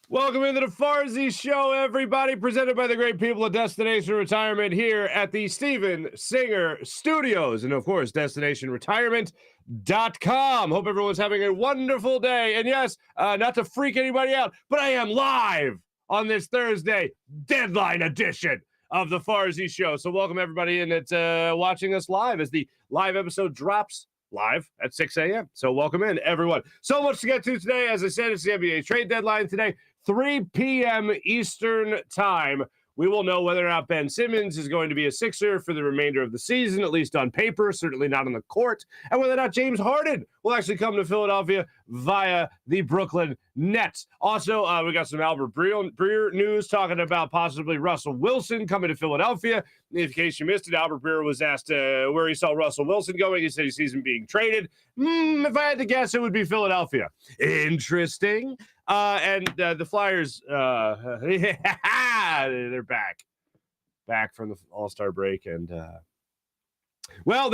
Welcome into the Farzy Show, everybody, presented by the great people of Destination Retirement here at the Steven Singer Studios. And, of course, destinationretirement.com. Hope everyone's having a wonderful day. And, yes, not to freak anybody out, but I am live on this Thursday deadline edition of the Farzy Show. So welcome, everybody, and it's watching us live as the live episode drops live at 6 a.m. So welcome in, everyone. So much to get to today. As I said, it's the NBA trade deadline today. 3 p.m. Eastern time, we will know whether or not Ben Simmons is going to be a Sixer for the remainder of the season, at least on paper, certainly not on the court, and whether or not James Harden will actually come to Philadelphia via the Brooklyn Nets. Also, we got some Albert Breer news talking about possibly Russell Wilson coming to Philadelphia. In case you missed it, Albert Breer was asked where he saw Russell Wilson going. He said he sees him being traded. If I had to guess, it would be Philadelphia. Interesting. And the Flyers, they're back from the All-Star break, and they won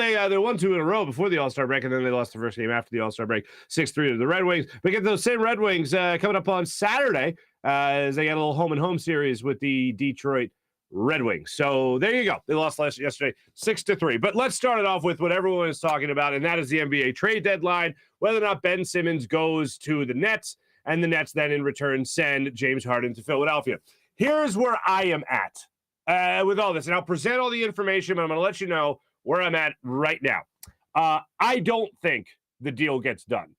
2 in a row before the All-Star break, and then they lost the first game after the All-Star break, 6-3 to the Red Wings. We get those same Red Wings coming up on Saturday as they get a little home-and-home series with the Detroit Red Wings. So there you go. They lost yesterday, 6-3. But let's start it off with what everyone is talking about, and that is the NBA trade deadline, whether or not Ben Simmons goes to the Nets, and the Nets then in return send James Harden to Philadelphia. Here's where I am at with all this, and I'll present all the information, but I'm going to let you know where I'm at right now. I don't think the deal gets done.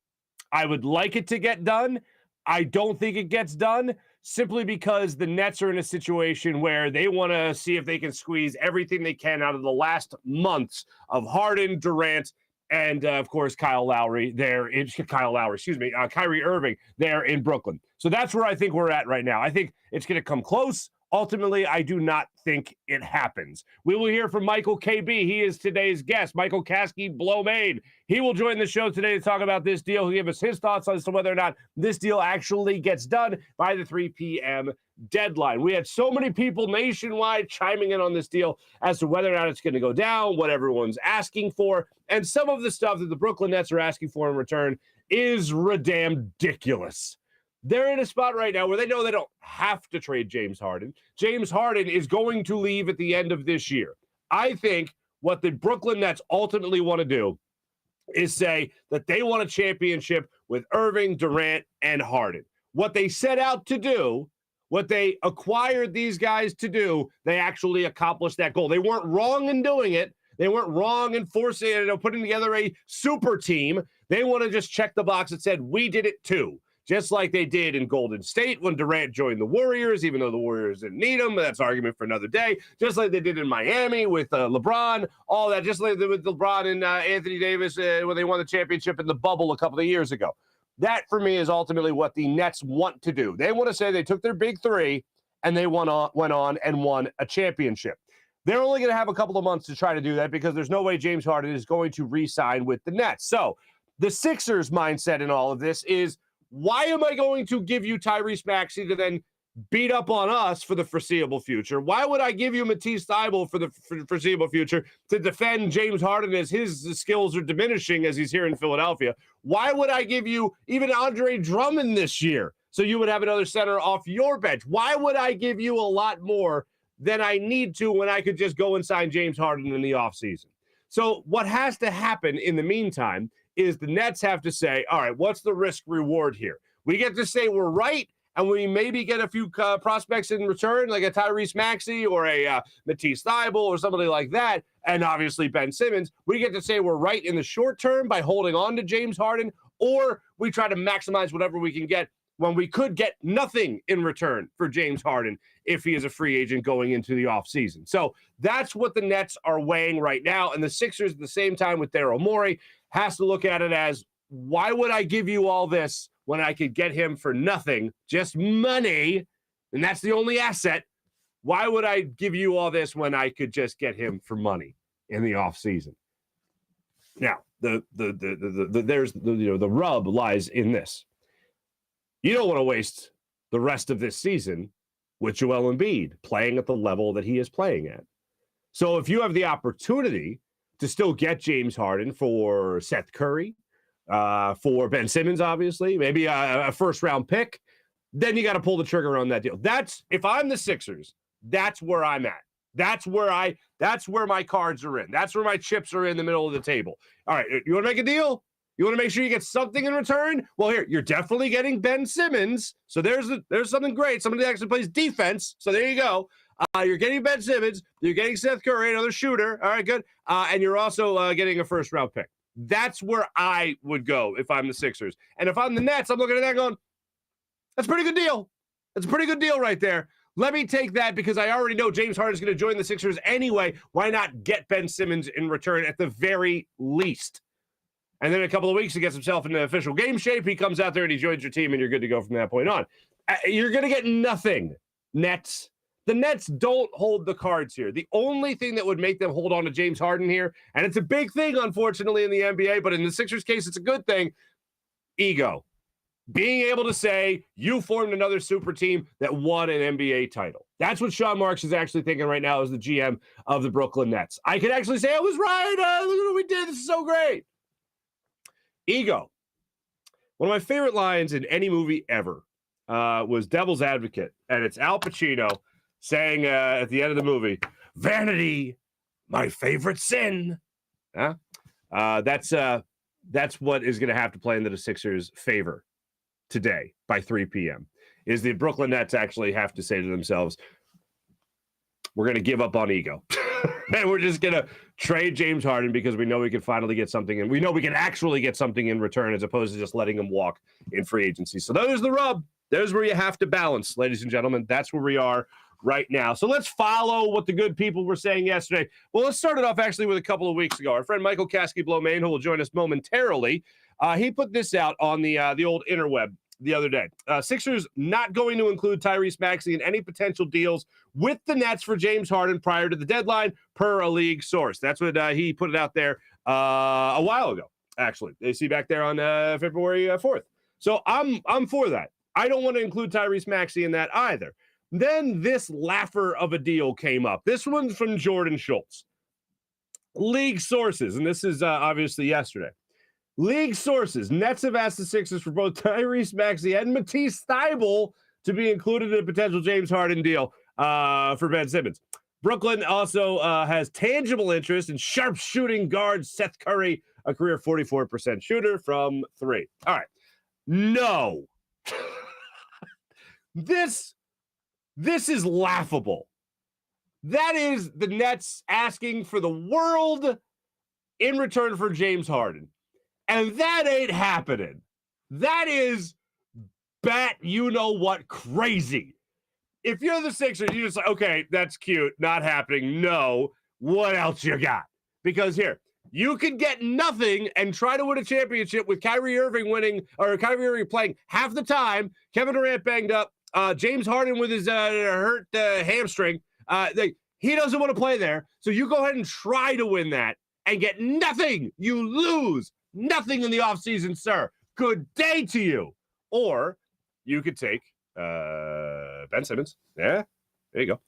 I would like it to get done. I don't think it gets done simply because the Nets are in a situation where they want to see if they can squeeze everything they can out of the last months of Harden, Durant, and, of course, Kyrie Irving there in Brooklyn. So that's where I think we're at right now. I think it's going to come close. Ultimately, I do not think it happens. We will hear from Michael KB. He is today's guest, Michael Kasky-Blomade. He will join the show today to talk about this deal. He'll give us his thoughts as to whether or not this deal actually gets done by the 3 p.m. deadline. We had so many people nationwide chiming in on this deal as to whether or not it's going to go down, what everyone's asking for, and some of the stuff that the Brooklyn Nets are asking for in return is ridiculous. They're in a spot right now where they know they don't have to trade James Harden. James Harden is going to leave at the end of this year. I think what the Brooklyn Nets ultimately want to do is say that they want a championship with Irving, Durant, and Harden. What they set out to do, what they acquired these guys to do, they actually accomplished that goal. They weren't wrong in doing it. They weren't wrong in forcing, putting together a super team. They want to just check the box that said, we did it too. Just like they did in Golden State when Durant joined the Warriors, even though the Warriors didn't need him. That's an argument for another day. Just like they did in Miami with LeBron, all that. Just like with LeBron and Anthony Davis when they won the championship in the bubble a couple of years ago. That, for me, is ultimately what the Nets want to do. They want to say they took their big three and they went on and won a championship. They're only going to have a couple of months to try to do that because there's no way James Harden is going to re-sign with the Nets. So the Sixers' mindset in all of this is, why am I going to give you Tyrese Maxey to then beat up on us for the foreseeable future? Why would I give you Matisse Thybulle for the foreseeable future to defend James Harden as his skills are diminishing as he's here in Philadelphia? Why would I give you even Andre Drummond this year so you would have another center off your bench? Why would I give you a lot more than I need to when I could just go and sign James Harden in the offseason? So what has to happen in the meantime is the Nets have to say, all right, what's the risk reward here? We get to say we're right, and we maybe get a few prospects in return, like a Tyrese Maxey or a Matisse Thybulle or somebody like that, and obviously Ben Simmons. We get to say we're right in the short term by holding on to James Harden, or we try to maximize whatever we can get when we could get nothing in return for James Harden if he is a free agent going into the offseason. So that's what the Nets are weighing right now, and the Sixers at the same time with Daryl Morey has to look at it as, why would I give you all this when I could get him for nothing, just money, and that's the only asset? Why would I give you all this when I could just get him for money in the offseason? Now, the rub lies in this. You don't want to waste the rest of this season with Joel Embiid playing at the level that he is playing at. So if you have the opportunity to still get James Harden for Seth Curry, for Ben Simmons, obviously, maybe a first-round pick, then you got to pull the trigger on that deal. If I'm the Sixers, that's where I'm at. That's where my cards are in. That's where my chips are in the middle of the table. All right, you want to make a deal? You want to make sure you get something in return? Well, here, you're definitely getting Ben Simmons. So there's something great. Somebody that actually plays defense. So there you go. You're getting Ben Simmons. You're getting Seth Curry, another shooter. All right, good. And you're also getting a first-round pick. That's where I would go if I'm the Sixers. And if I'm the Nets, I'm looking at that going, that's a pretty good deal. That's a pretty good deal right there. Let me take that because I already know James Harden is going to join the Sixers anyway. Why not get Ben Simmons in return at the very least? And then in a couple of weeks, he gets himself into official game shape. He comes out there and he joins your team, and you're good to go from that point on. You're going to get nothing, Nets. The Nets don't hold the cards here. The only thing that would make them hold on to James Harden here, and it's a big thing, unfortunately, in the NBA, but in the Sixers' case, it's a good thing, ego. Being able to say, you formed another super team that won an NBA title. That's what Sean Marks is actually thinking right now as the GM of the Brooklyn Nets. I could actually say I was right. Look at what we did. This is so great. Ego. One of my favorite lines in any movie ever was Devil's Advocate, and it's Al Pacino saying at the end of the movie, vanity, my favorite sin. That's what is going to have to play into the Sixers' favor today by 3 p.m. is the Brooklyn Nets actually have to say to themselves, we're going to give up on ego. And we're just going to trade James Harden because we know we can finally get something in. We know we can actually get something in return as opposed to just letting him walk in free agency. So there's the rub. There's where you have to balance, ladies and gentlemen. That's where we are right now. So let's follow what the good people were saying yesterday. Well, let's start it off actually with a couple of weeks ago. Our friend Michael Kasky-Blomain, who will join us momentarily, he put this out on the old interweb the other day. Sixers not going to include Tyrese Maxey in any potential deals with the Nets for James Harden prior to the deadline, per a league source. That's what he put it out there a while ago, actually. They see back there on February 4th. So I'm for that. I don't want to include Tyrese Maxey in that either. Then this laugher of a deal came up. This one's from Jordan Schultz. League sources, and this is obviously yesterday. League sources, Nets have asked the Sixers for both Tyrese Maxey and Matisse Thybulle to be included in a potential James Harden deal for Ben Simmons. Brooklyn also has tangible interest in sharp-shooting guard Seth Curry, a career 44% shooter from 3. All right. No. This is laughable. That is the Nets asking for the world in return for James Harden. And that ain't happening. That is you-know-what crazy. If you're the Sixers, you're just like, okay, that's cute, not happening. No, what else you got? Because here, you could get nothing and try to win a championship with Kyrie Irving playing half the time, Kevin Durant banged up, James Harden with his hurt hamstring. He doesn't want to play there. So you go ahead and try to win that and get nothing. You lose. Nothing in the offseason, sir. Good day to you. Or you could take Ben Simmons. Yeah, there you go.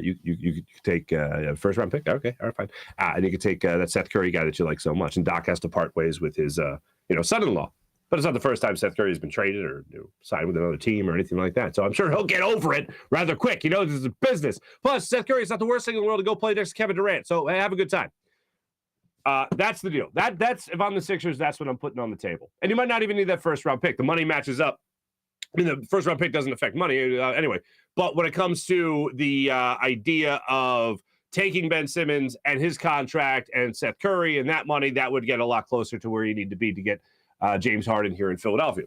You could take a first-round pick. Okay, all right, fine. And you could take that Seth Curry guy that you like so much. And Doc has to part ways with his son-in-law. But it's not the first time Seth Curry has been traded or signed with another team or anything like that. So I'm sure he'll get over it rather quick. This is a business. Plus, Seth Curry is not the worst thing in the world to go play next to Kevin Durant. So have a good time. That's the deal. That's if I'm the Sixers, that's what I'm putting on the table. And you might not even need that first round pick. The money matches up. I mean, the first round pick doesn't affect money anyway. But when it comes to the idea of taking Ben Simmons and his contract and Seth Curry and that money, that would get a lot closer to where you need to be to get James Harden here in Philadelphia.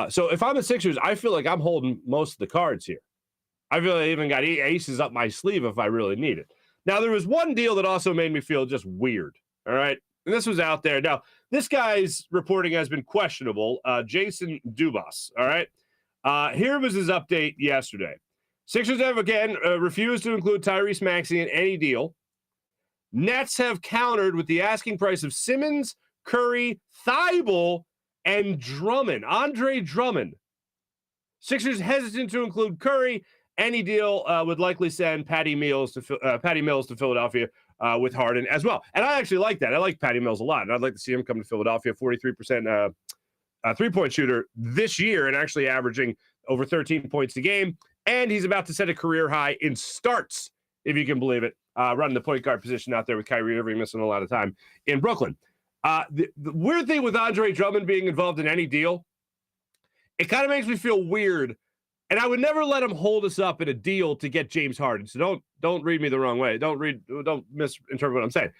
So if I'm the Sixers, I feel like I'm holding most of the cards here. I feel like I even got aces up my sleeve if I really need it. Now, there was one deal that also made me feel just weird. All right. And this was out there. Now, this guy's reporting has been questionable. Jason Dubas. All right. Here was his update yesterday. Sixers have, again, refused to include Tyrese Maxey in any deal. Nets have countered with the asking price of Simmons, Curry, Thybulle, and Drummond. Andre Drummond. Sixers hesitant to include Curry. Any deal would likely send Patty Mills to Philadelphia with Harden as well. And I actually like that. I like Patty Mills a lot, and I'd like to see him come to Philadelphia. 43% three-point shooter this year and actually averaging over 13 points a game, and he's about to set a career high in starts, if you can believe it, running the point guard position out there with Kyrie Irving missing a lot of time in Brooklyn. The weird thing with Andre Drummond being involved in any deal, it kind of makes me feel weird, and I would never let him hold us up in a deal to get James Harden. So don't read me the wrong way. Don't misinterpret what I'm saying.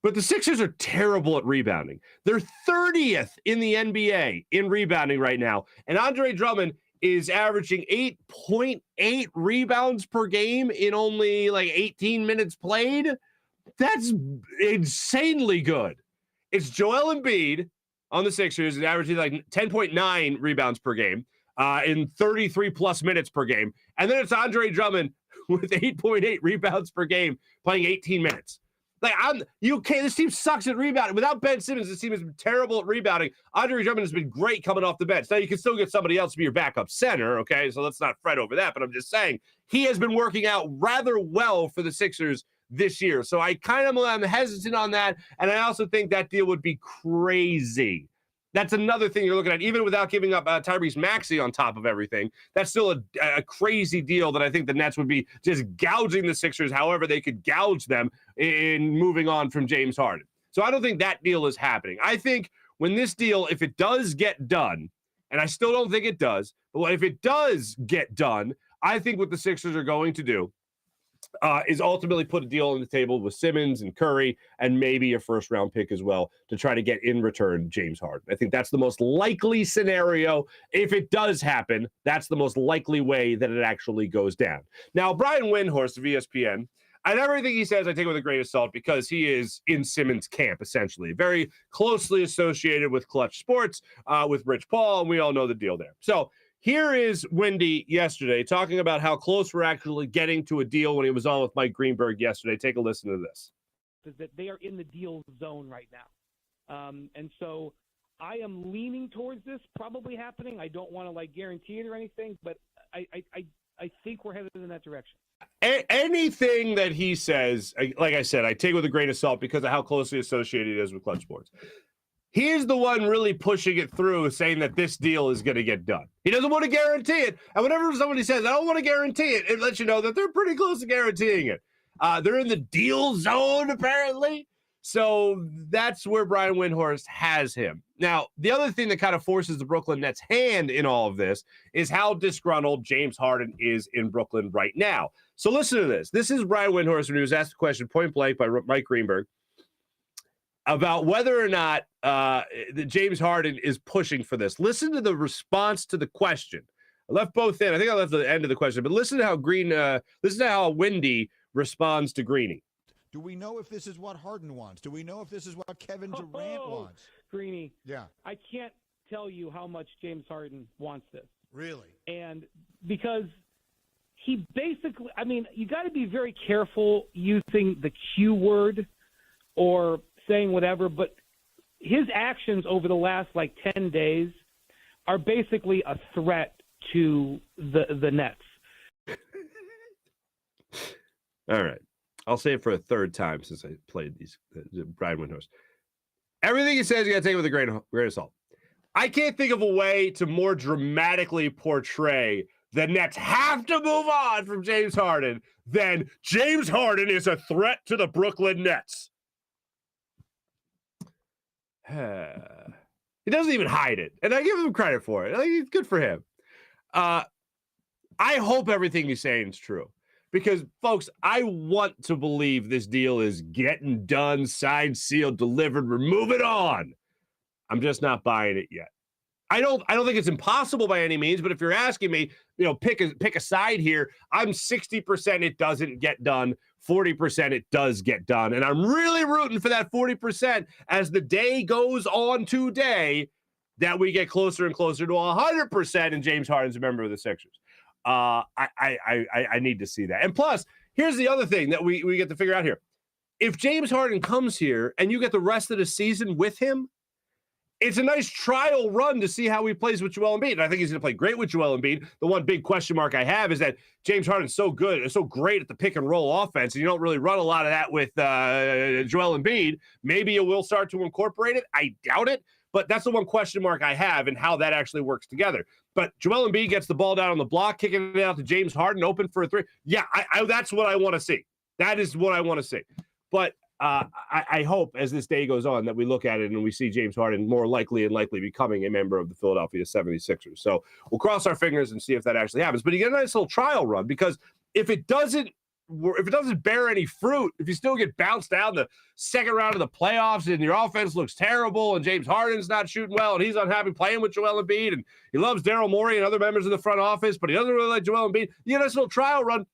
But the Sixers are terrible at rebounding. They're 30th in the NBA in rebounding right now, and Andre Drummond is averaging 8.8 rebounds per game in only like 18 minutes played. That's insanely good. It's Joel Embiid on the Sixers is averaging like 10.9 rebounds per game in 33 plus minutes per game. And then it's Andre Drummond with 8.8 rebounds per game playing 18 minutes. Like, this team sucks at rebounding. Without Ben Simmons, this team has been terrible at rebounding. Andre Drummond has been great coming off the bench. Now, you can still get somebody else to be your backup center, okay? So let's not fret over that. But I'm just saying, he has been working out rather well for the Sixers this year. So I kind of am hesitant on that. And I also think that deal would be crazy. That's another thing you're looking at, even without giving up Tyrese Maxey on top of everything. That's still a crazy deal that I think the Nets would be just gouging the Sixers however they could gouge them in moving on from James Harden. So I don't think that deal is happening. I think when this deal, if it does get done, and I still don't think it does, but if it does get done, I think what the Sixers are going to do is ultimately put a deal on the table with Simmons and Curry and maybe a first-round pick as well to try to get in return James Harden. I think that's the most likely scenario. If it does happen, that's the most likely way that it actually goes down. Now, Brian Windhorst of ESPN, and everything he says I take with a grain of salt because he is in Simmons' camp, essentially. Very closely associated with Clutch Sports, with Rich Paul, and we all know the deal there. So here is Wendy yesterday talking about how close we're actually getting to a deal when he was on with Mike Greenberg yesterday. Take a listen to this. Is that they are in the deal zone right now. And so I am leaning towards this probably happening. I don't want to guarantee it or anything, but I think we're headed in that direction. Anything that he says, like I said, I take with a grain of salt because of how closely associated it is with Clutch Sports. He is the one really pushing it through, saying that this deal is going to get done. He doesn't want to guarantee it. And whenever somebody says, I don't want to guarantee it, it lets you know that they're pretty close to guaranteeing it. They're in the deal zone, apparently. So that's where Brian Windhorst has him. Now, the other thing that kind of forces the Brooklyn Nets' hand in all of this is how disgruntled James Harden is in Brooklyn right now. So listen to this. This is Brian Windhorst when he was asked a question point blank by Mike Greenberg about whether or not James Harden is pushing for this. Listen to the response to the question. I left both in. I think I left the end of the question, but listen to how Wendy responds to Greeny. Do we know if this is what Harden wants? Do we know if this is what Kevin Durant wants? Greeny, yeah. I can't tell you how much James Harden wants this. Really? And because he basically, you got to be very careful using the Q word or saying whatever, but his actions over the last 10 days are basically a threat to the Nets. All right. I'll say it for a third time since I played these Brian Windhorst. Everything he says, you got to take it with a grain of salt. I can't think of a way to more dramatically portray the Nets have to move on from James Harden than James Harden is a threat to the Brooklyn Nets. He doesn't even hide it, and I give him credit for it. It's good for him. I hope everything he's saying is true because, folks, I want to believe this deal is getting done, signed, sealed, delivered. We're moving on. I'm just not buying it yet. I don't think it's impossible by any means, but if you're asking me, pick a side here, I'm 60% it doesn't get done, 40% it does get done. And I'm really rooting for that 40% as the day goes on today that we get closer and closer to 100% and James Harden's a member of the Sixers. I need to see that. And plus, here's the other thing that we get to figure out here. If James Harden comes here and you get the rest of the season with him, it's a nice trial run to see how he plays with Joel Embiid. And I think he's going to play great with Joel Embiid. The one big question mark I have is that James Harden's so good, so great at the pick and roll offense, and you don't really run a lot of that with Joel Embiid. Maybe you will start to incorporate it. I doubt it. But that's the one question mark I have in how that actually works together. But Joel Embiid gets the ball down on the block, kicking it out to James Harden, open for a three. Yeah, that's what I want to see. That is what I want to see. But I hope as this day goes on that we look at it and we see James Harden more likely becoming a member of the Philadelphia 76ers. So we'll cross our fingers and see if that actually happens. But you get a nice little trial run, because if it doesn't bear any fruit, if you still get bounced down the second round of the playoffs and your offense looks terrible and James Harden's not shooting well and he's unhappy playing with Joel Embiid and he loves Daryl Morey and other members of the front office, but he doesn't really like Joel Embiid, you get a nice little trial run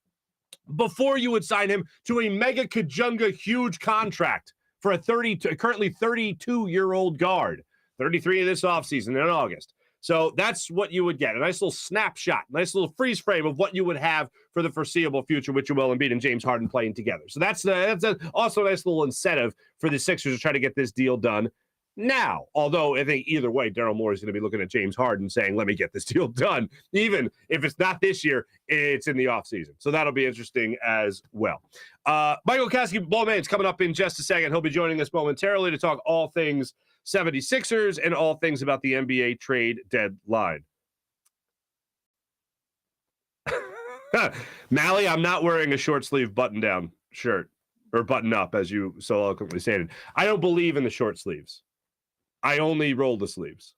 before you would sign him to a mega kajunga huge contract for a currently 32-year-old guard, 33 of this offseason in August. So that's what you would get, a nice little snapshot, nice little freeze frame of what you would have for the foreseeable future with Joel Embiid and James Harden playing together. So that's also a nice little incentive for the Sixers to try to get this deal done now. Although I think either way, Daryl Morey is going to be looking at James Harden saying, let me get this deal done. Even if it's not this year, it's in the offseason. So that'll be interesting as well. Michael Kasky-Blowman's coming up in just a second. He'll be joining us momentarily to talk all things 76ers and all things about the NBA trade deadline. Mally, I'm not wearing a short sleeve button down shirt or button up, as you so eloquently stated. I don't believe in the short sleeves. I only roll the sleeves.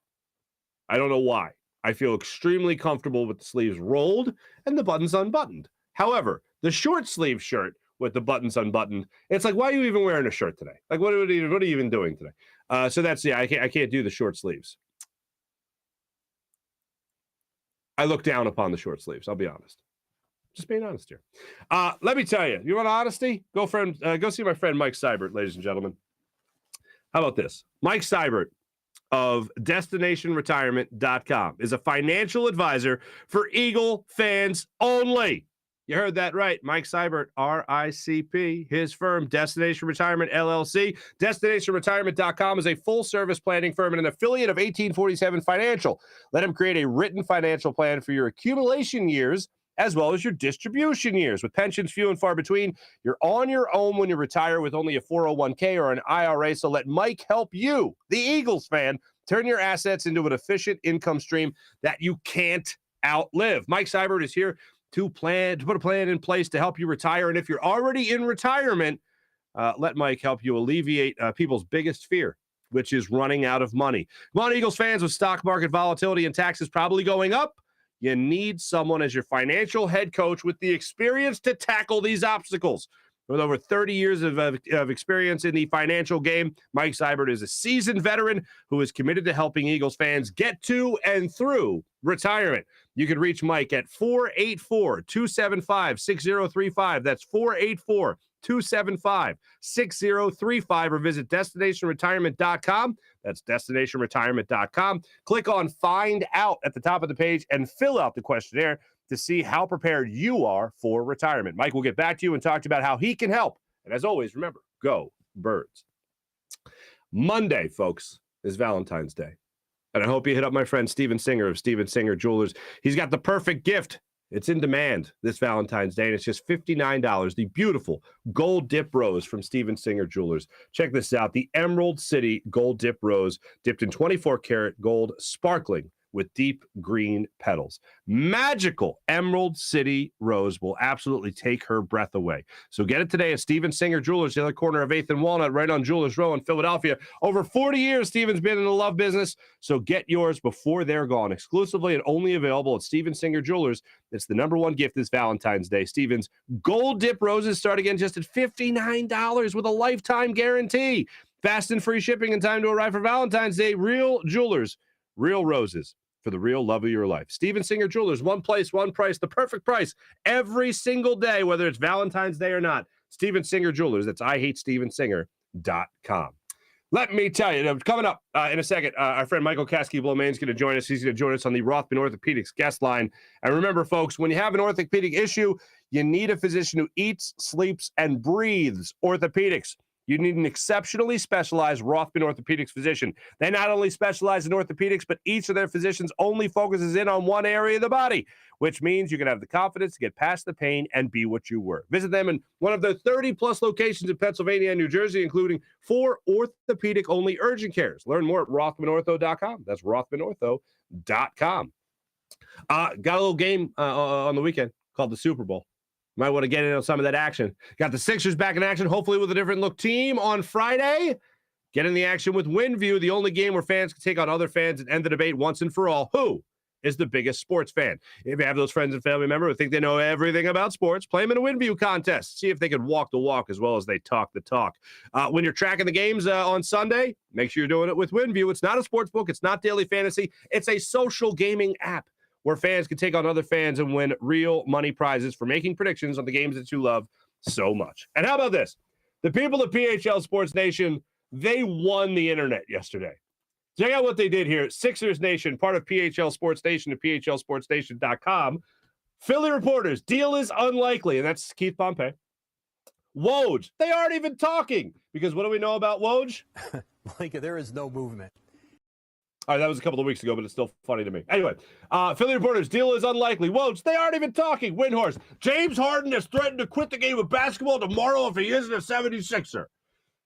I don't know why. I feel extremely comfortable with the sleeves rolled and the buttons unbuttoned. However, the short sleeve shirt with the buttons unbuttoned, it's like, why are you even wearing a shirt today? Like, what are you even doing today? So that's, I can't do the short sleeves. I look down upon the short sleeves. I'll be honest. Just being honest here. Let me tell you, you want honesty? Go see my friend Mike Seibert, ladies and gentlemen. How about this? Mike Seibert of DestinationRetirement.com is a financial advisor for Eagle fans only. You heard that right. Mike Seibert, RICP, his firm, Destination Retirement, LLC. DestinationRetirement.com is a full-service planning firm and an affiliate of 1847 Financial. Let him create a written financial plan for your accumulation years as well as your distribution years. With pensions few and far between, you're on your own when you retire with only a 401k or an IRA. So let Mike help you, the Eagles fan, turn your assets into an efficient income stream that you can't outlive. Mike Seibert is here to put a plan in place to help you retire. And if you're already in retirement, let Mike help you alleviate people's biggest fear, which is running out of money. Come on, Eagles fans, with stock market volatility and taxes probably going up, you need someone as your financial head coach with the experience to tackle these obstacles. With over 30 years of experience in the financial game, Mike Seibert is a seasoned veteran who is committed to helping Eagles fans get to and through retirement. You can reach Mike at 484-275-6035. That's 484-275-6035, or visit DestinationRetirement.com. That's DestinationRetirement.com. Click on Find Out at the top of the page and fill out the questionnaire to see how prepared you are for retirement. Mike will get back to you and talk about how he can help. And as always, remember, go Birds. Monday, folks, is Valentine's Day. And I hope you hit up my friend Steven Singer of Steven Singer Jewelers. He's got the perfect gift. It's in demand this Valentine's Day, and it's just $59. The beautiful gold dip rose from Steven Singer Jewelers. Check this out. The Emerald City gold dip rose, dipped in 24-karat gold, sparkling with deep green petals. Magical Emerald City rose will absolutely take her breath away. So get it today at Steven Singer Jewelers, the other corner of 8th and Walnut, right on Jewelers Row in Philadelphia. Over 40 years, Steven's been in the love business, so get yours before they're gone. Exclusively and only available at Steven Singer Jewelers. It's the #1 gift this Valentine's Day. Steven's gold dip roses start again just at $59 with a lifetime guarantee. Fast and free shipping and time to arrive for Valentine's Day. Real jewelers, real roses for the real love of your life. Steven Singer Jewelers, one place, one price, the perfect price every single day, whether it's Valentine's Day or not. Steven Singer Jewelers, that's IHateStevenSinger.com. Let me tell you, coming up in a second, our friend Michael Kasky-Blowman is going to join us. He's going to join us on the Rothman Orthopaedics guest line. And remember, folks, when you have an orthopedic issue, you need a physician who eats, sleeps, and breathes orthopedics. you need an exceptionally specialized Rothman Orthopaedics physician. They not only specialize in orthopedics, but each of their physicians only focuses in on one area of the body, which means you can have the confidence to get past the pain and be what you were. Visit them in one of their 30-plus locations in Pennsylvania and New Jersey, including 4 orthopedic-only urgent cares. Learn more at RothmanOrtho.com. That's RothmanOrtho.com. Got a little game on the weekend called the Super Bowl. Might want to get in on some of that action. Got the Sixers back in action, hopefully with a different look team on Friday. Get in the action with WinView, the only game where fans can take on other fans and end the debate once and for all. Who is the biggest sports fan? If you have those friends and family members who think they know everything about sports, play them in a WinView contest. See if they can walk the walk as well as they talk the talk. When you're tracking the games on Sunday, make sure you're doing it with WinView. It's not a sports book. It's not daily fantasy. It's a social gaming app where fans can take on other fans and win real money prizes for making predictions on the games that you love so much. And how about this? The people at PHL Sports Nation, they won the internet yesterday. Check out what they did here. Sixers Nation, part of PHL Sports Nation at phlsportsnation.com. Philly reporters, deal is unlikely, and that's Keith Pompey. Woj, they aren't even talking, because what do we know about Woj? Like, there is no movement. All right, that was a couple of weeks ago, but it's still funny to me. Anyway, Philly reporters, deal is unlikely. Woj, they aren't even talking. Windhorse, James Harden has threatened to quit the game of basketball tomorrow if he isn't a 76er.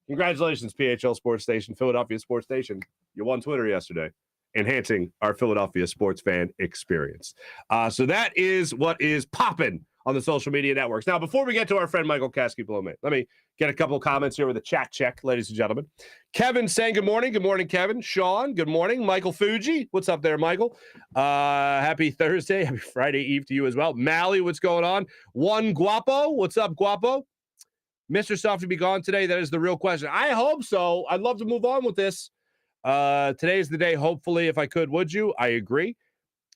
Congratulations, PHL Sports Station, Philadelphia Sports Station. You won Twitter yesterday, enhancing our Philadelphia sports fan experience. So that is what is popping on the social media networks. Now, before we get to our friend Michael Kasky-Blomate, let me get a couple of comments here with a chat check, ladies and gentlemen. Kevin saying good morning. Good morning, Kevin. Sean, good morning. Michael Fuji, what's up there, Michael? Happy Thursday. Happy Friday Eve to you as well. Mally, what's going on? One Guapo, what's up, Guapo? Mr. Soft to be gone today? That is the real question. I hope so. I'd love to move on with this. Today is the day, hopefully, if I could. Would you? I agree.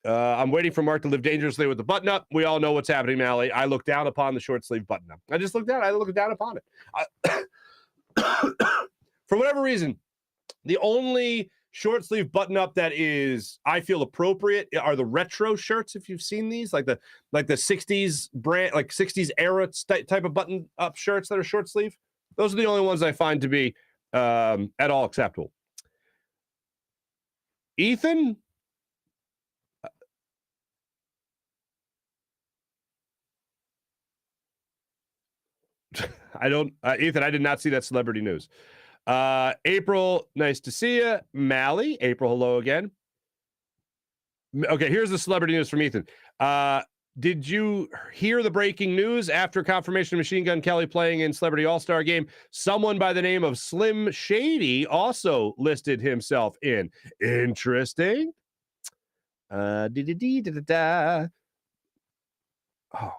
I'm waiting for Marc to live dangerously with the button up. We all know what's happening, Mally. I look down upon the short sleeve button up. I just look down. I look down upon it. For whatever reason, the only short sleeve button up that is, I feel, appropriate are the retro shirts. If you've seen these, like the 60s brand, like 60s era type of button up shirts that are short sleeve. Those are the only ones I find to be at all acceptable. Ethan. Ethan, I did not see that celebrity news. April, nice to see you. Mally, April, hello again. Okay, here's the celebrity news from Ethan. Did you hear the breaking news after confirmation of Machine Gun Kelly playing in Celebrity All-Star Game? Someone by the name of Slim Shady also listed himself in. Interesting. Oh,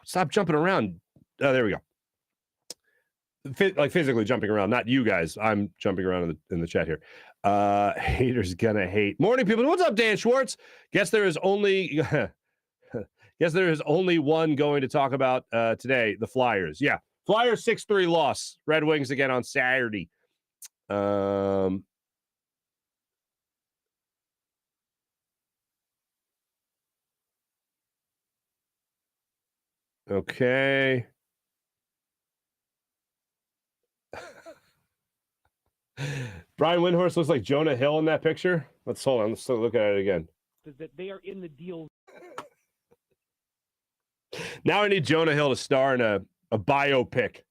stop jumping around. Oh, there we go. Like physically jumping around, not you guys. I'm jumping around in the chat here. Haters gonna hate. Morning, people. What's up, Dan Schwartz? Guess there is only one going to talk about today. The Flyers. Yeah, Flyers 6-3 loss. Red Wings again on Saturday. Okay. Brian Windhorst looks like Jonah Hill in that picture. Let's hold on. Let's look at it again. That they are in the deal. Now I need Jonah Hill to star in a biopic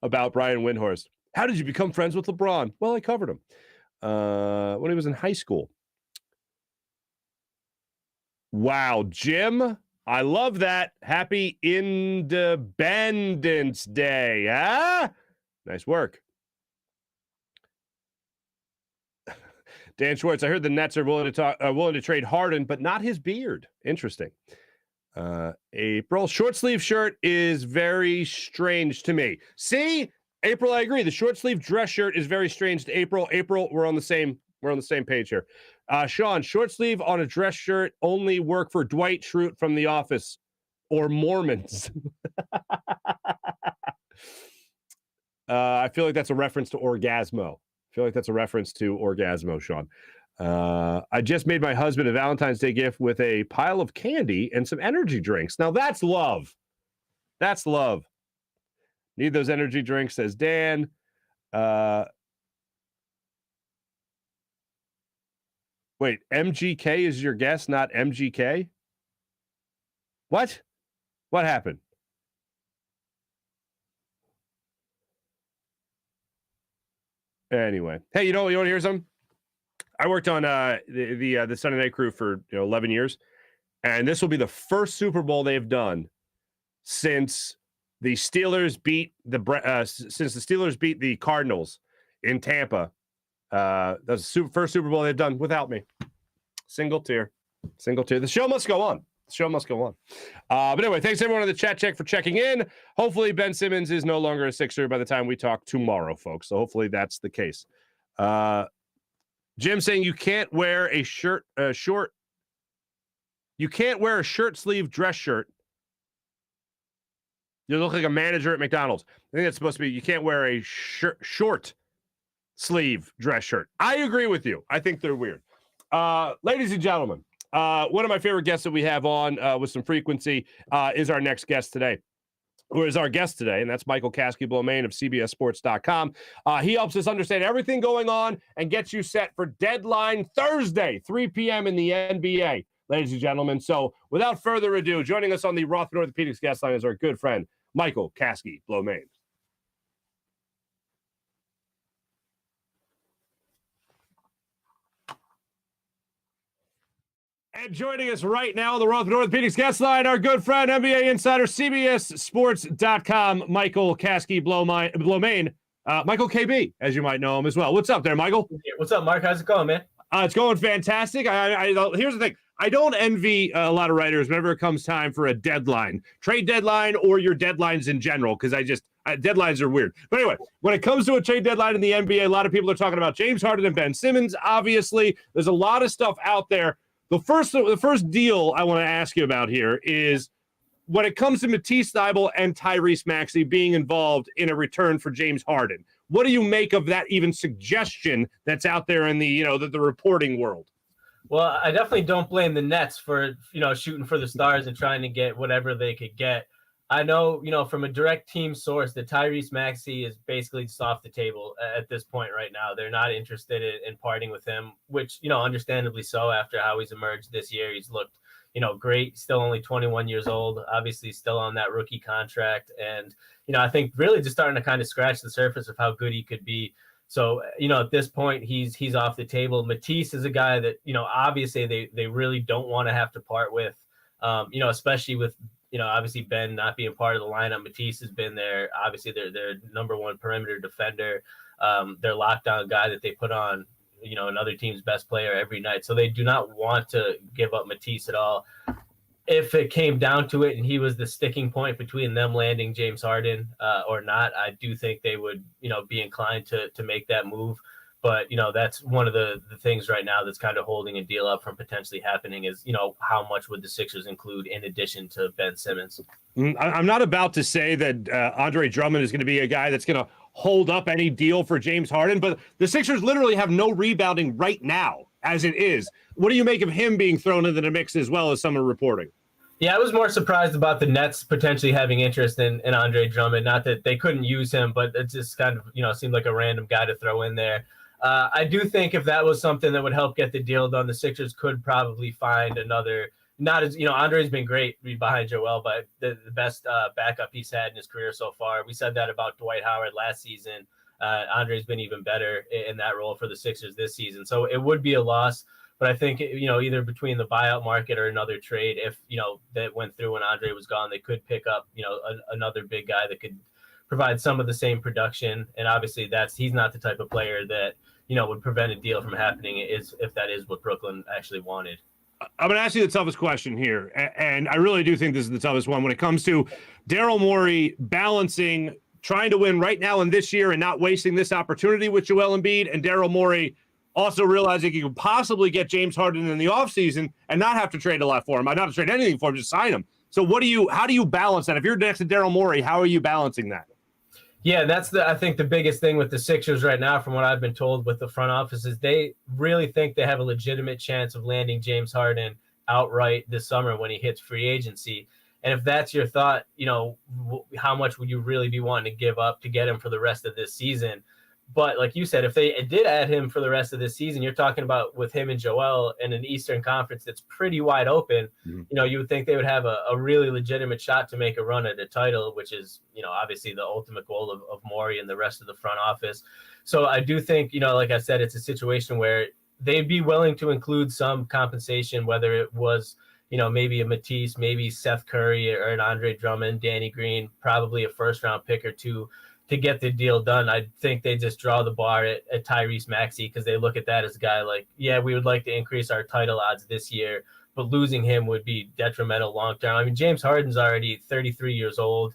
about Brian Windhorst. How did you become friends with LeBron? Well, I covered him when he was in high school. Wow, Jim. I love that. Happy Independence Day. Huh? Nice work. Dan Schwartz, I heard the Nets are willing to trade Harden, but not his beard. Interesting. April, short sleeve shirt is very strange to me. See, April, I agree. The short sleeve dress shirt is very strange to April. April, we're on the same page here. Sean, short sleeve on a dress shirt only work for Dwight Schrute from The Office or Mormons. I feel like that's a reference to Orgasmo. Sean. I just made my husband a Valentine's Day gift with a pile of candy and some energy drinks. Now that's love. That's love. Need those energy drinks, says Dan. Wait, MGK is your guess, not MGK? What? What happened? Anyway, hey, you want to hear something? I worked on the Sunday Night Crew for 11 years, and this will be the first Super Bowl they've done since the Steelers beat the Cardinals in Tampa. That's the first Super Bowl they've done without me. Single tier. The show must go on. But anyway, thanks everyone in the chat check for checking in. Hopefully Ben Simmons is no longer a Sixer by the time we talk tomorrow, folks. So hopefully that's the case. Jim saying you can't wear a shirt you can't wear a shirt sleeve dress shirt. You look like a manager at McDonald's. I think that's supposed to be you can't wear a short sleeve dress shirt. I agree with you. I think they're weird. Ladies and gentlemen, one of my favorite guests that we have on with some frequency is our next guest today. Who is our guest today, and that's Michael Kasky-Blomain of CBSSports.com. He helps us understand everything going on and gets you set for Deadline Thursday, 3 p.m. in the NBA, ladies and gentlemen. So without further ado, joining us on the Rothman Orthopaedics guest line is our good friend, Michael Kasky-Blomain. And joining us right now on the Rothman Orthopaedics guest line, our good friend, NBA insider, CBSSports.com, Michael Kasky-Blomain. Michael KB, as you might know him as well. What's up there, Michael? What's up, Marc? How's it going, man? It's going fantastic. Here's the thing. I don't envy a lot of writers whenever it comes time for a deadline, trade deadline, or your deadlines in general, because deadlines are weird. But anyway, when it comes to a trade deadline in the NBA, a lot of people are talking about James Harden and Ben Simmons. Obviously, there's a lot of stuff out there. The first deal I want to ask you about here is when it comes to Matisse Thybulle and Tyrese Maxey being involved in a return for James Harden. What do you make of that even suggestion that's out there in the reporting world? Well, I definitely don't blame the Nets for shooting for the stars and trying to get whatever they could get. I know, from a direct team source that Tyrese Maxey is basically just off the table at this point right now. They're not interested in parting with him, which, understandably so after how he's emerged this year. He's looked, great, still only 21 years old, obviously still on that rookie contract. And, I think really just starting to kind of scratch the surface of how good he could be. So, at this point, he's off the table. Matisse is a guy that, obviously they really don't want to have to part with, especially with, obviously Ben not being part of the lineup. Matisse has been there. Obviously, their number one perimeter defender. Their lockdown guy that they put on, another team's best player every night. So they do not want to give up Matisse at all. If it came down to it and he was the sticking point between them landing James Harden or not, I do think they would, be inclined to make that move. But, that's one of the things right now that's kind of holding a deal up from potentially happening is, how much would the Sixers include in addition to Ben Simmons? I'm not about to say that Andre Drummond is going to be a guy that's going to hold up any deal for James Harden, but the Sixers literally have no rebounding right now as it is. What do you make of him being thrown into the mix as well as some are reporting? Yeah, I was more surprised about the Nets potentially having interest in Andre Drummond. Not that they couldn't use him, but it just kind of, seemed like a random guy to throw in there. I do think if that was something that would help get the deal done, the Sixers could probably find another, not as, Andre's been great behind Joel, but the best backup he's had in his career so far. We said that about Dwight Howard last season. Andre's been even better in that role for the Sixers this season. So it would be a loss, but I think, either between the buyout market or another trade, if, that went through when Andre was gone, they could pick up, another big guy that could provide some of the same production. And obviously he's not the type of player that, would prevent a deal from happening if that is what Brooklyn actually wanted. I'm going to ask you the toughest question here, and I really do think this is the toughest one when it comes to Daryl Morey balancing trying to win right now and this year and not wasting this opportunity with Joel Embiid, and Daryl Morey also realizing he could possibly get James Harden in the offseason and not have to trade a lot for him. Not to trade anything for him, just sign him. So how do you balance that? If you're next to Daryl Morey, how are you balancing that? Yeah, that's I think the biggest thing with the Sixers right now, from what I've been told with the front office, is they really think they have a legitimate chance of landing James Harden outright this summer when he hits free agency. And if that's your thought, how much would you really be wanting to give up to get him for the rest of this season? But like you said, if they did add him for the rest of this season, you're talking about with him and Joel in an Eastern Conference that's pretty wide open. Mm-hmm. You would think they would have a really legitimate shot to make a run at a title, which is, obviously the ultimate goal of Morey and the rest of the front office. So I do think, like I said, it's a situation where they'd be willing to include some compensation, whether it was, maybe a Matisse, maybe Seth Curry or an Andre Drummond, Danny Green, probably a first-round pick or two to get the deal done. I think they just draw the bar at Tyrese Maxey because they look at that as a guy like, yeah, we would like to increase our title odds this year, but losing him would be detrimental long-term. I mean, James Harden's already 33 years old.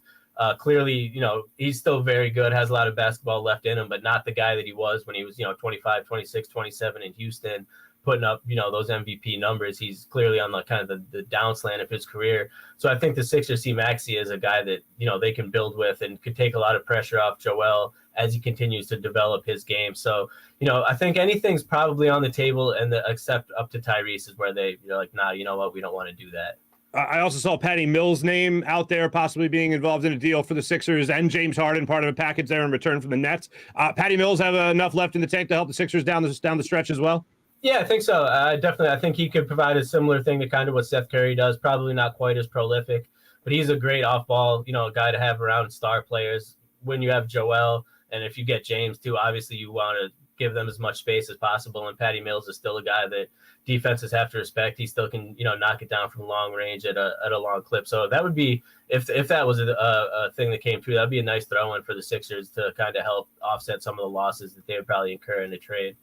Clearly, he's still very good, has a lot of basketball left in him, but not the guy that he was when he was, 25, 26, 27 in Houston, putting up, those MVP numbers. He's clearly on the kind of the downslant of his career. So I think the Sixers see Maxey as a guy that, they can build with and could take a lot of pressure off Joel as he continues to develop his game. So, I think anything's probably on the table, and except up to Tyrese is where they're like, nah, you know what? We don't want to do that. I also saw Patty Mills' name out there possibly being involved in a deal for the Sixers, and James Harden part of a package there in return from the Nets. Patty Mills have enough left in the tank to help the Sixers down the stretch as well? Yeah, I think so. Definitely. I think he could provide a similar thing to kind of what Seth Curry does. Probably not quite as prolific, but he's a great off-ball, guy to have around star players. When you have Joel, and if you get James too, obviously you want to give them as much space as possible. And Patty Mills is still a guy that defenses have to respect. He still can, knock it down from long range at a long clip. So that would be, if that was a thing that came true, that'd be a nice throw-in for the Sixers to kind of help offset some of the losses that they would probably incur in a trade.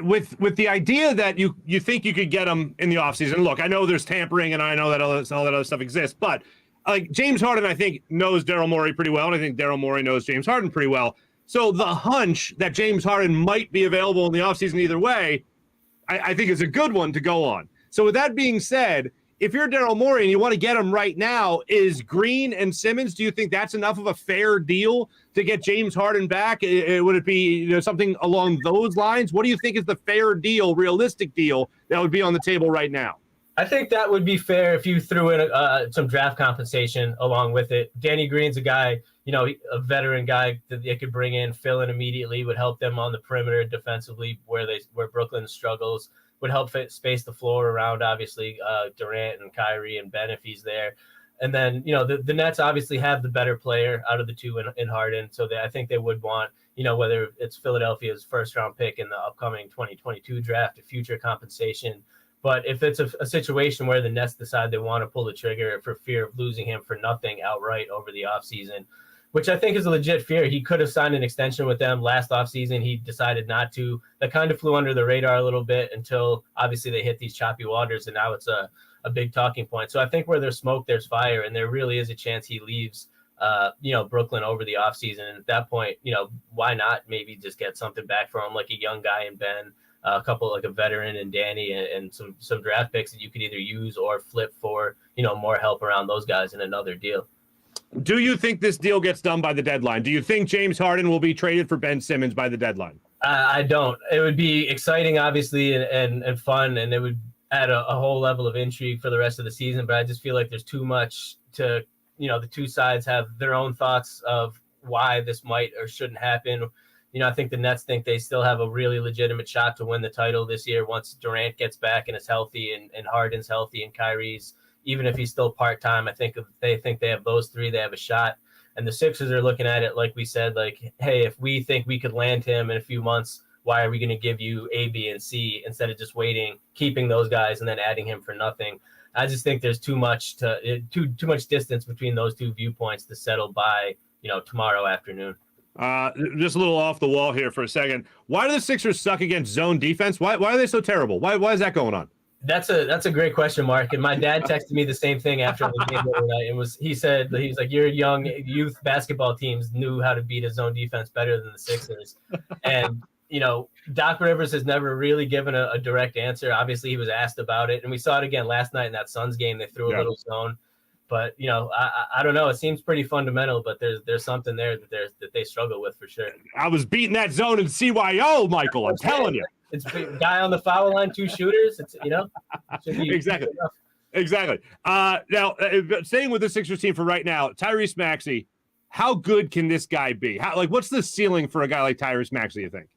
With the idea that you think you could get him in the offseason. Look, I know there's tampering and I know that all that other stuff exists, but like James Harden, I think knows Daryl Morey pretty well, and I think Daryl Morey knows James Harden pretty well. So the hunch that James Harden might be available in the offseason either way, I think is a good one to go on. So with that being said, if you're Daryl Morey and you want to get him right now, is Green and Simmons, do you think that's enough of a fair deal to get James Harden back? Would it be something along those lines? What do you think is the fair deal, realistic deal that would be on the table right now? I think that would be fair if you threw in some draft compensation along with it. Danny Green's a guy, a veteran guy that they could bring in, fill in immediately, would help them on the perimeter defensively where Brooklyn struggles, would help space the floor around, obviously, Durant and Kyrie and Ben if he's there. And then, the Nets obviously have the better player out of the two in Harden. So I think they would want, whether it's Philadelphia's first-round pick in the upcoming 2022 draft, a future compensation. But if it's a situation where the Nets decide they want to pull the trigger for fear of losing him for nothing outright over the offseason, which I think is a legit fear. He could have signed an extension with them last offseason. He decided not to. That kind of flew under the radar a little bit until obviously they hit these choppy waters, and now it's a big talking point. So I think where there's smoke, there's fire, and there really is a chance he leaves Brooklyn over the offseason. And at that point, why not maybe just get something back from him, like a young guy in Ben, a couple like a veteran and Danny, and some draft picks that you could either use or flip for, more help around those guys in another deal. Do you think this deal gets done by the deadline? Do you think James Harden will be traded for Ben Simmons by the deadline? I don't. It would be exciting, obviously, and fun, and it would add a whole level of intrigue for the rest of the season. But I just feel like there's too much to, the two sides have their own thoughts of why this might or shouldn't happen. I think the Nets think they still have a really legitimate shot to win the title this year once Durant gets back and is healthy and Harden's healthy and Kyrie's, even if he's still part-time. I think if they think they have those three, they have a shot. And the Sixers are looking at it like we said, like, hey, if we think we could land him in a few months, why are we going to give you A, B, and C instead of just waiting, keeping those guys and then adding him for nothing? I just think there's too much distance between those two viewpoints to settle by, tomorrow afternoon. Just a little off the wall here for a second. Why do the Sixers suck against zone defense? Why are they so terrible? Why is that going on? That's a great question, Mark. And my dad texted me the same thing after the game the other night. He's like, your young youth basketball teams knew how to beat a zone defense better than the Sixers. And, Doc Rivers has never really given a direct answer. Obviously, he was asked about it. And we saw it again last night in that Suns game. They threw a little zone. But, I don't know. It seems pretty fundamental, but there's something there that they struggle with for sure. I was beating that zone in CYO, Michael. I'm telling you. It's a guy on the foul line, two shooters. It's, it should be exactly. Exactly. Now, staying with the Sixers team for right now, Tyrese Maxey, how good can this guy be? What's the ceiling for a guy like Tyrese Maxey, you think?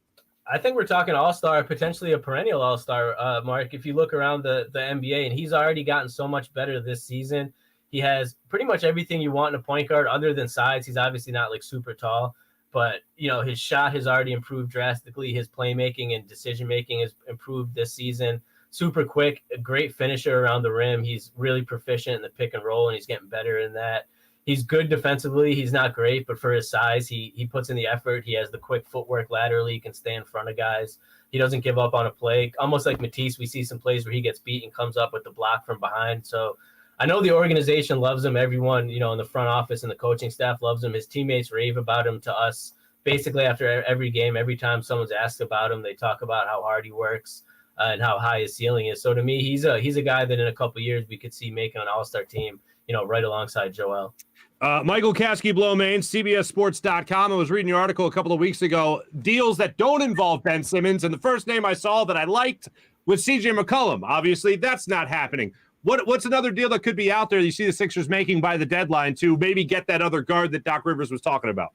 I think we're talking all-star, potentially a perennial all-star, Mark. If you look around the NBA, and he's already gotten so much better this season. He has pretty much everything you want in a point guard other than size. He's obviously not like super tall, but his shot has already improved drastically. His playmaking and decision-making has improved this season. Super quick, a great finisher around the rim. He's really proficient in the pick and roll, and he's getting better in that. He's good defensively. He's not great, but for his size, he puts in the effort. He has the quick footwork laterally. He can stay in front of guys. He doesn't give up on a play. Almost like Matisse, we see some plays where he gets beat and comes up with the block from behind. So I know the organization loves him. Everyone, in the front office and the coaching staff loves him. His teammates rave about him to us. Basically, after every game, every time someone's asked about him, they talk about how hard he works and how high his ceiling is. So to me, he's a guy that in a couple of years we could see making an all-star team, right alongside Joel. Michael Kasky-Blomain, CBSSports.com. I was reading your article a couple of weeks ago, deals that don't involve Ben Simmons, and the first name I saw that I liked was C.J. McCollum. Obviously, that's not happening. What's another deal that could be out there you see the Sixers making by the deadline to maybe get that other guard that Doc Rivers was talking about?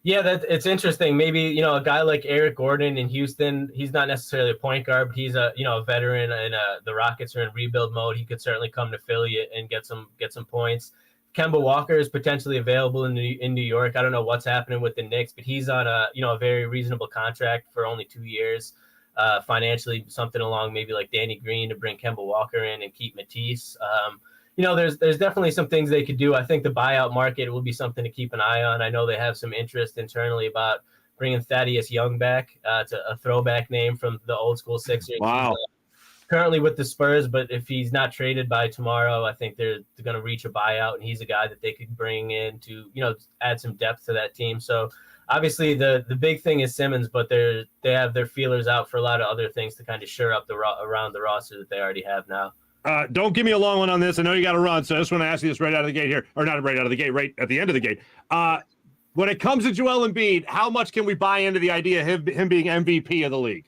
Yeah, it's interesting. Maybe, a guy like Eric Gordon in Houston, he's not necessarily a point guard, but he's a veteran, and the Rockets are in rebuild mode. He could certainly come to Philly and get some points. Kemba Walker is potentially available in New York. I don't know what's happening with the Knicks, but he's on a very reasonable contract for only 2 years. Financially, something along maybe like Danny Green to bring Kemba Walker in and keep Matisse. There's definitely some things they could do. I think the buyout market will be something to keep an eye on. I know they have some interest internally about bringing Thaddeus Young back, to a throwback name from the old school Sixers. Wow. Currently with the Spurs, but if he's not traded by tomorrow, I think they're going to reach a buyout, and he's a guy that they could bring in to, add some depth to that team. So obviously the big thing is Simmons, but they have their feelers out for a lot of other things to kind of shore up around the roster that they already have now. Don't give me a long one on this. I know you got to run, so I just want to ask you this right out of the gate here, or not right out of the gate, right at the end of the gate. When it comes to Joel Embiid, how much can we buy into the idea of him being MVP of the league?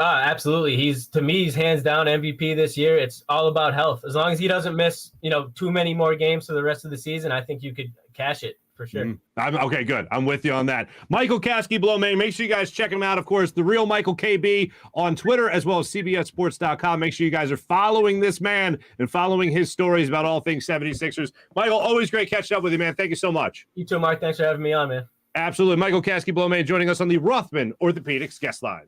Absolutely. He's hands down MVP this year. It's all about health. As long as he doesn't miss, too many more games for the rest of the season, I think you could cash it for sure. Okay, good. I'm with you on that. Michael Kasky-Blomain, make sure you guys check him out. Of course, the real Michael KB on Twitter, as well as CBSSports.com. Make sure you guys are following this man and following his stories about all things 76ers. Michael, always great catching up with you, man. Thank you so much. You too, Mark. Thanks for having me on, man. Absolutely. Michael Kasky-Blomain joining us on the Rothman Orthopaedics guest line.